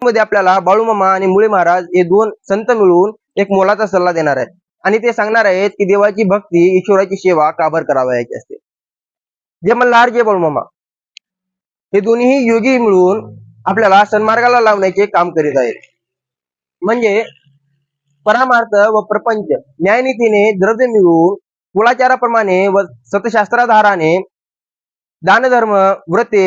मध्ये आपल्याला बाळूमामा आणि मुळे महाराज हे दोन संत मिळून एक मोलाचा सल्ला देणार आहेत आणि ते सांगणार आहेत की देवाची भक्ती ईश्वराची सेवा काबर करावयाची असते. जे मल्हार जे बाळूमामा हे दोन्ही योगी मिळून आपल्याला सन्मार्गाला लावण्याचे काम करीत आहेत. म्हणजे परमार्थ व प्रपंच न्यायनीतीने द्रव्य मिळवून कुलाचाराप्रमाणे व सतशास्त्राधाराने दानधर्म व्रते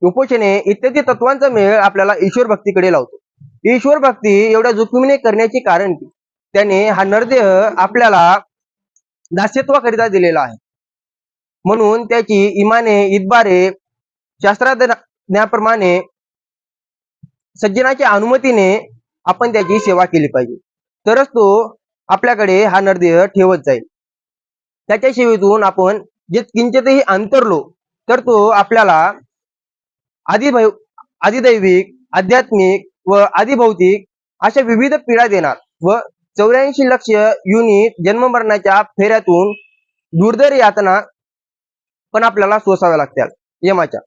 उपोषणे इत्यादी तत्वांचा मेळ आपल्याला ईश्वर भक्तीकडे लावतो. ईश्वर भक्ती एवढ्या जोखमीने करण्याचे कारण की त्याने हा नरदेह आपल्याला दास्यत्वाकरिता दिलेला आहे. म्हणून त्याची इमाने इतबारे शास्त्राज्ञाप्रमाणे सज्जनाच्या अनुमतीने आपण त्याची सेवा केली पाहिजे. तरच तो आपल्याकडे हा नरदेह ठेवत जाईल. त्याच्या सेवेतून आपण जे किंचितही अंतरलो तर तो आपल्याला आदिदैविक आध्यात्मिक व आदिभौतिक अशा विविध पीडा देणार व 84 लक्ष युनिट जन्ममरणाच्या फेऱ्यातून दुर्धर यातना पण आपल्याला सोसाव्या लागतात यमाच्या.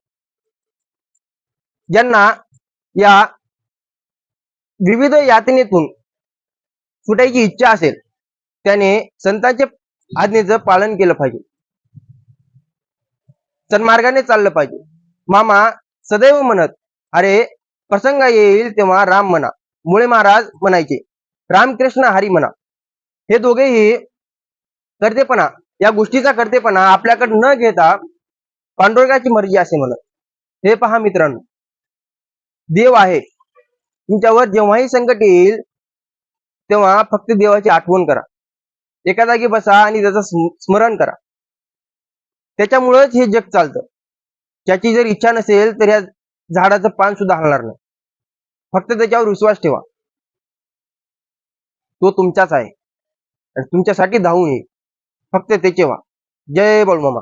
ज्यांना या विविध यातनेतून सुटायची इच्छा असेल त्याने संतांच्या आज्ञेचं पालन केलं पाहिजे, सन्मार्गाने चाललं पाहिजे. मामा सदैव म्हणत, अरे प्रसंग येईल तेव्हा राम म्हणा. मुळे महाराज म्हणायचे रामकृष्ण हरी म्हणा. हे दोघेही करतेपणा या गोष्टीचा करतेपणा आपल्याकडे न घेता पांडुरंगाची मर्जी असे म्हणत. हे पहा मित्रांनो, देव आहे. तुमच्यावर जेव्हाही संकट येईल तेव्हा फक्त देवाची आठवण करा. एका जागी बसा आणि त्याचं स्मरण करा. त्याच्यामुळेच हे जग चालतं. त्याची जर इच्छा नसेल तर या झाडाचं पान सुद्धा हलणार नाही. फक्त त्याच्यावर विश्वास ठेवा. तो तुमचाच आहे आणि तुमच्यासाठी धावून येईल. फक्त त्याचे व्हा. जय बाळूमामा.